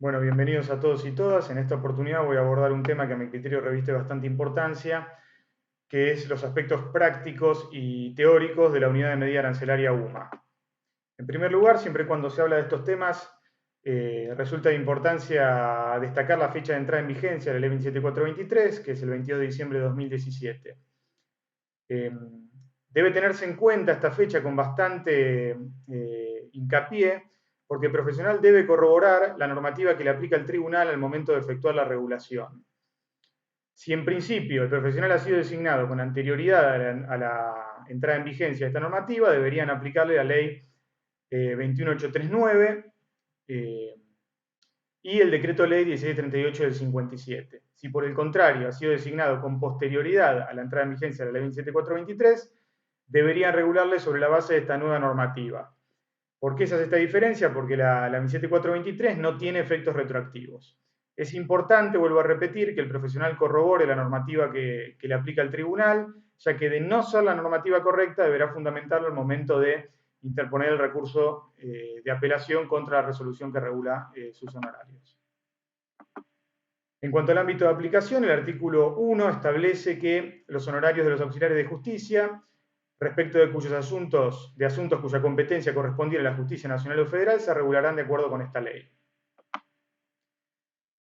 Bueno, bienvenidos a todos y todas. En esta oportunidad voy a abordar un tema que a mi criterio reviste bastante importancia, que es los aspectos prácticos y teóricos de la unidad de medida arancelaria UMA. En primer lugar, siempre cuando se habla de estos temas, resulta de importancia destacar la fecha de entrada en vigencia de la Ley 27423, que es el 22 de diciembre de 2017. Eh, Debe tenerse en cuenta esta fecha con bastante hincapié, porque el profesional debe corroborar la normativa que le aplica el tribunal al momento de efectuar la regulación. Si en principio el profesional ha sido designado con anterioridad a la entrada en vigencia de esta normativa, deberían aplicarle la ley 21839 y el decreto ley 1638 del 57. Si por el contrario ha sido designado con posterioridad a la entrada en vigencia de la ley 27423, deberían regularle sobre la base de esta nueva normativa. ¿Por qué se hace esta diferencia? Porque la 27423 no tiene efectos retroactivos. Es importante, vuelvo a repetir, que el profesional corrobore la normativa que le aplica el tribunal, ya que de no ser la normativa correcta deberá fundamentarlo al momento de interponer el recurso de apelación contra la resolución que regula sus honorarios. En cuanto al ámbito de aplicación, el artículo 1 establece que los honorarios de los auxiliares de justicia, respecto de cuyos asuntos cuya competencia correspondiera a la justicia nacional o federal, se regularán de acuerdo con esta ley.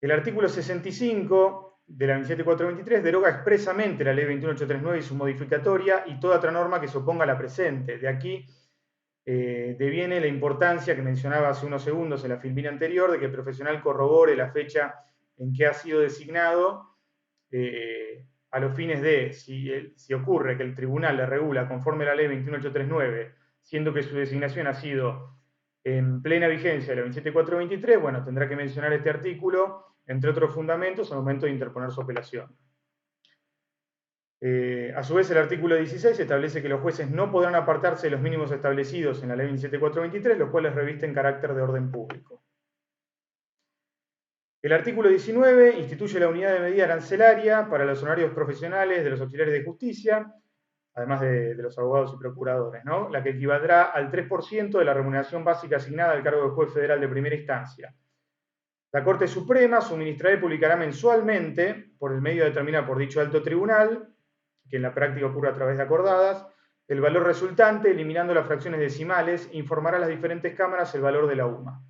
El artículo 65 de la 27423 deroga expresamente la ley 21839 y su modificatoria y toda otra norma que se oponga a la presente. De aquí deviene la importancia que mencionaba hace unos segundos en la filmina anterior de que el profesional corrobore la fecha en que ha sido designado a los fines de, si ocurre que el tribunal le regula conforme a la ley 21839, siendo que su designación ha sido en plena vigencia de la 27423, bueno, tendrá que mencionar este artículo, entre otros fundamentos, al momento de interponer su apelación. A su vez, el artículo 16 establece que los jueces no podrán apartarse de los mínimos establecidos en la ley 27423, los cuales revisten carácter de orden público. El artículo 19 instituye la unidad de medida arancelaria para los honorarios profesionales de los auxiliares de justicia, además de los abogados y procuradores, ¿no? La que equivaldrá al 3% de la remuneración básica asignada al cargo de juez federal de primera instancia. La Corte Suprema suministrará y publicará mensualmente, por el medio determinado por dicho alto tribunal, que en la práctica ocurre a través de acordadas, el valor resultante, eliminando las fracciones decimales, e informará a las diferentes cámaras el valor de la UMA.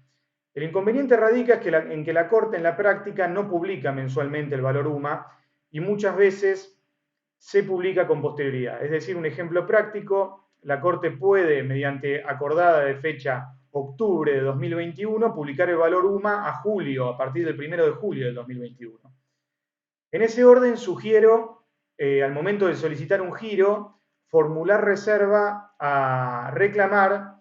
El inconveniente radica en que la Corte en la práctica no publica mensualmente el valor UMA y muchas veces se publica con posterioridad. Es decir, un ejemplo práctico, la Corte puede, mediante acordada de fecha octubre de 2021, publicar el valor UMA a julio, a partir del 1 de julio del 2021. En ese orden sugiero, al momento de solicitar un giro, formular reserva a reclamar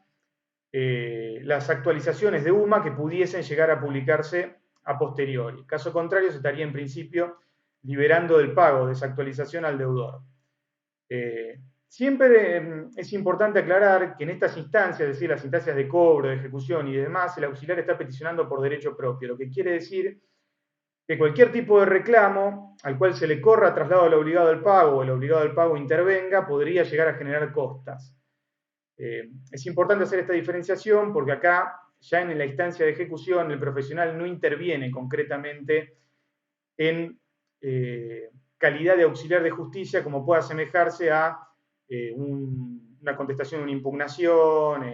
las actualizaciones de UMA que pudiesen llegar a publicarse a posteriori. Caso contrario, se estaría en principio liberando del pago de esa actualización al deudor. Siempre es importante aclarar que en estas instancias, es decir, las instancias de cobro, de ejecución y demás, el auxiliar está peticionando por derecho propio, lo que quiere decir que cualquier tipo de reclamo al cual se le corra traslado al obligado al pago o el obligado al pago intervenga podría llegar a generar costas. Es importante hacer esta diferenciación porque acá, ya en la instancia de ejecución, el profesional no interviene concretamente en calidad de auxiliar de justicia como pueda asemejarse a una contestación de una impugnación,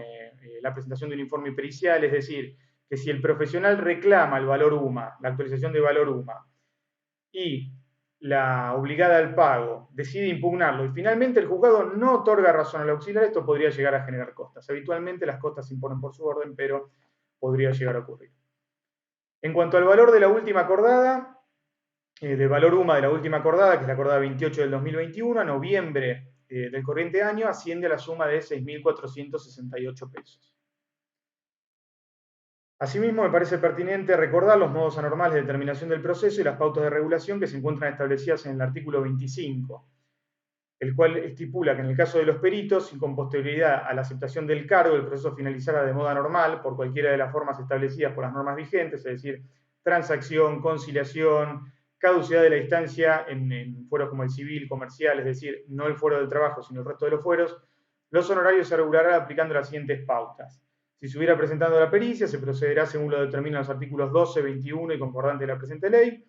la presentación de un informe pericial, es decir, que si el profesional reclama el valor UMA, la actualización de valor UMA, y la obligada al pago decide impugnarlo y finalmente el juzgado no otorga razón al auxiliar, esto podría llegar a generar costas. Habitualmente las costas se imponen por su orden, pero podría llegar a ocurrir. En cuanto al valor de la última acordada, del valor UMA de la última acordada, que es la acordada 28 del 2021, a noviembre del corriente año, asciende a la suma de 6.468 pesos. Asimismo, me parece pertinente recordar los modos anormales de determinación del proceso y las pautas de regulación que se encuentran establecidas en el artículo 25, el cual estipula que en el caso de los peritos, y con posterioridad a la aceptación del cargo, el proceso finalizará de modo normal por cualquiera de las formas establecidas por las normas vigentes, es decir, transacción, conciliación, caducidad de la instancia en fueros como el civil, comercial, es decir, no el fuero del trabajo, sino el resto de los fueros, los honorarios se regularán aplicando las siguientes pautas. Si se hubiera presentado la pericia, se procederá según lo determinan los artículos 12, 21 y concordante de la presente ley.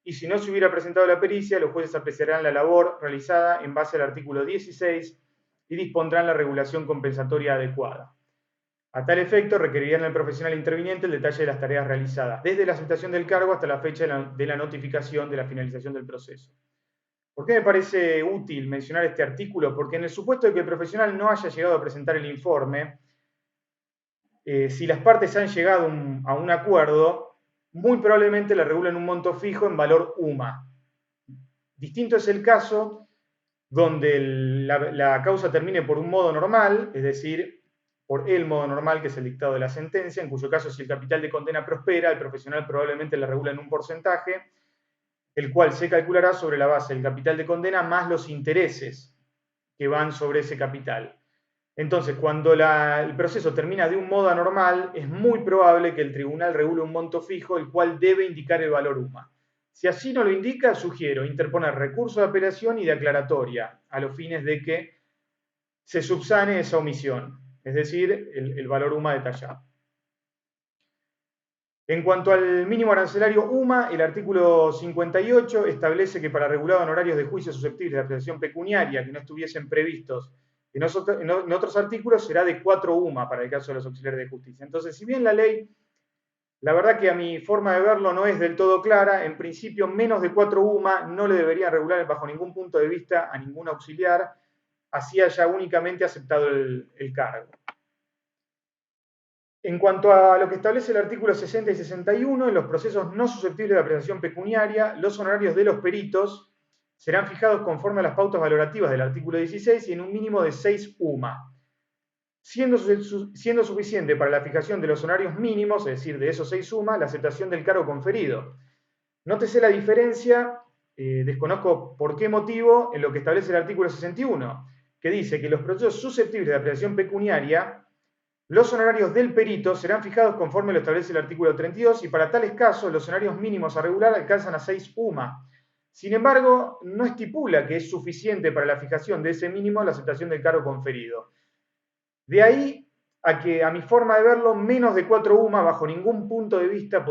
Y si no se hubiera presentado la pericia, los jueces apreciarán la labor realizada en base al artículo 16 y dispondrán la regulación compensatoria adecuada. A tal efecto, requerirían al profesional interviniente el detalle de las tareas realizadas, desde la aceptación del cargo hasta la fecha de la notificación de la finalización del proceso. ¿Por qué me parece útil mencionar este artículo? Porque en el supuesto de que el profesional no haya llegado a presentar el informe, si las partes han llegado a un acuerdo, muy probablemente le regulen un monto fijo en valor UMA. Distinto es el caso donde la causa termine por un modo normal, es decir, por el modo normal, que es el dictado de la sentencia, en cuyo caso, si el capital de condena prospera, el profesional probablemente le regula en un porcentaje, el cual se calculará sobre la base del capital de condena más los intereses que van sobre ese capital. Entonces, cuando el proceso termina de un modo anormal, es muy probable que el tribunal regule un monto fijo, el cual debe indicar el valor UMA. Si así no lo indica, sugiero interponer recurso de apelación y de aclaratoria, a los fines de que se subsane esa omisión, es decir, el valor UMA detallado. En cuanto al mínimo arancelario UMA, el artículo 58 establece que para regular honorarios de juicio susceptibles de apreciación pecuniaria que no estuviesen previstos en otros artículos, será de 4 UMA para el caso de los auxiliares de justicia. Entonces, si bien la ley, la verdad que a mi forma de verlo no es del todo clara, en principio menos de 4 UMA no le deberían regular bajo ningún punto de vista a ningún auxiliar, así haya únicamente aceptado el cargo. En cuanto a lo que establece el artículo 60 y 61, en los procesos no susceptibles de apreciación pecuniaria, los honorarios de los peritos serán fijados conforme a las pautas valorativas del artículo 16 y en un mínimo de 6 UMA, siendo suficiente para la fijación de los honorarios mínimos, es decir, de esos 6 UMA, la aceptación del cargo conferido. Nótese la diferencia, desconozco por qué motivo, en lo que establece el artículo 61, que dice que los procesos susceptibles de apreciación pecuniaria, los honorarios del perito serán fijados conforme lo establece el artículo 32 y para tales casos los honorarios mínimos a regular alcanzan a 6 UMA. Sin embargo, no estipula que es suficiente para la fijación de ese mínimo la aceptación del cargo conferido. De ahí a que, a mi forma de verlo, menos de 4 UMA bajo ningún punto de vista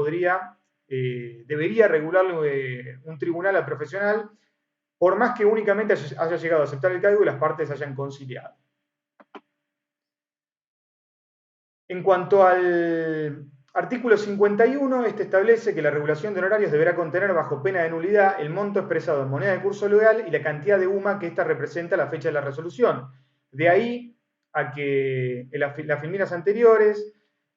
debería regularle un tribunal al profesional, por más que únicamente haya llegado a aceptar el cargo y las partes hayan conciliado. En cuanto al artículo 51, este establece que la regulación de honorarios deberá contener bajo pena de nulidad el monto expresado en moneda de curso legal y la cantidad de UMA que ésta representa a la fecha de la resolución. De ahí a que en las filminas anteriores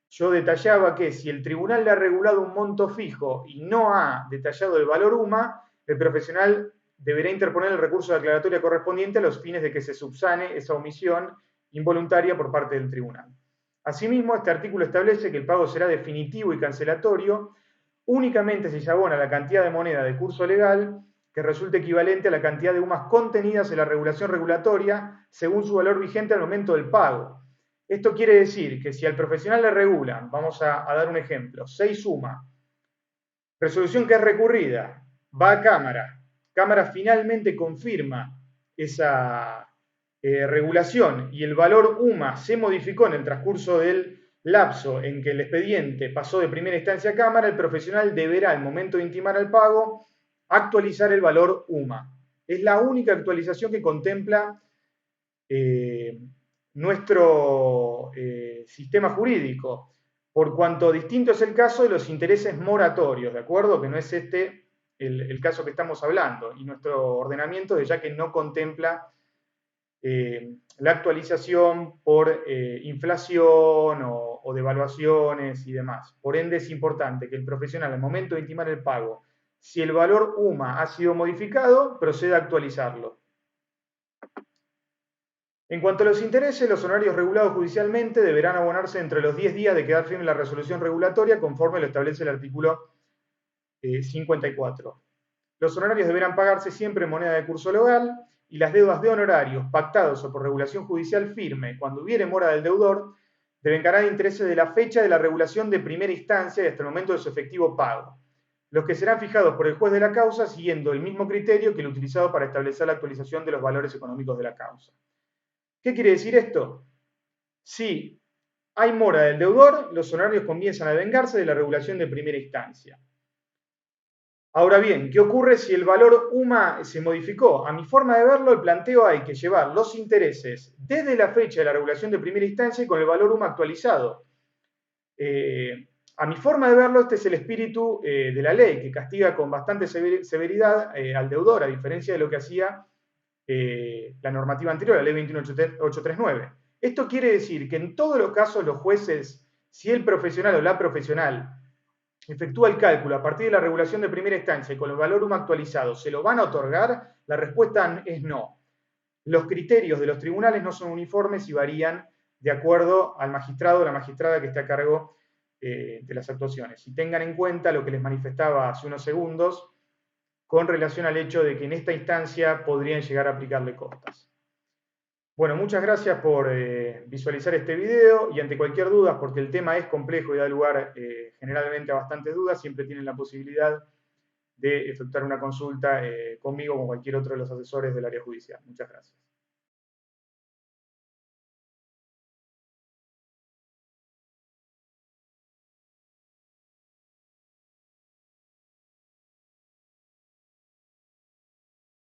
yo detallaba que si el tribunal le ha regulado un monto fijo y no ha detallado el valor UMA, el profesional deberá interponer el recurso de aclaratoria correspondiente a los fines de que se subsane esa omisión involuntaria por parte del tribunal. Asimismo, este artículo establece que el pago será definitivo y cancelatorio únicamente si se abona la cantidad de moneda de curso legal que resulte equivalente a la cantidad de UMAs contenidas en la regulación regulatoria según su valor vigente al momento del pago. Esto quiere decir que si al profesional le regulan, vamos a dar un ejemplo, 6 UMA, resolución que es recurrida, va a Cámara finalmente confirma esa regulación y el valor UMA se modificó en el transcurso del lapso en que el expediente pasó de primera instancia a Cámara, el profesional deberá, al momento de intimar el pago, actualizar el valor UMA. Es la única actualización que contempla nuestro sistema jurídico, por cuanto distinto es el caso de los intereses moratorios, ¿de acuerdo? Que no es este el caso que estamos hablando, y nuestro ordenamiento ya que no contempla la actualización por inflación o devaluaciones y demás. Por ende, es importante que el profesional, al momento de intimar el pago, si el valor UMA ha sido modificado, proceda a actualizarlo. En cuanto a los intereses, los honorarios regulados judicialmente deberán abonarse entre los 10 días de quedar firme la resolución regulatoria, conforme lo establece el artículo 54. Los honorarios deberán pagarse siempre en moneda de curso legal y las deudas de honorarios pactados o por regulación judicial firme, cuando hubiere mora del deudor, devengarán intereses de la fecha de la regulación de primera instancia y hasta el momento de su efectivo pago, los que serán fijados por el juez de la causa siguiendo el mismo criterio que el utilizado para establecer la actualización de los valores económicos de la causa. ¿Qué quiere decir esto? Si hay mora del deudor, los honorarios comienzan a vengarse de la regulación de primera instancia. Ahora bien, ¿qué ocurre si el valor UMA se modificó? A mi forma de verlo, el planteo hay que llevar los intereses desde la fecha de la regulación de primera instancia y con el valor UMA actualizado. A mi forma de verlo, este es el espíritu de la ley, que castiga con bastante severidad al deudor, a diferencia de lo que hacía la normativa anterior, la ley 21839. Esto quiere decir que en todos los casos los jueces, si el profesional o la profesional efectúa el cálculo a partir de la regulación de primera instancia y con el valor UMA actualizado, ¿se lo van a otorgar? La respuesta es no. Los criterios de los tribunales no son uniformes y varían de acuerdo al magistrado o la magistrada que esté a cargo de las actuaciones. Y tengan en cuenta lo que les manifestaba hace unos segundos con relación al hecho de que en esta instancia podrían llegar a aplicarle costas. Bueno, muchas gracias por visualizar este video y ante cualquier duda, porque el tema es complejo y da lugar generalmente a bastantes dudas, siempre tienen la posibilidad de efectuar una consulta conmigo o con cualquier otro de los asesores del área judicial. Muchas gracias.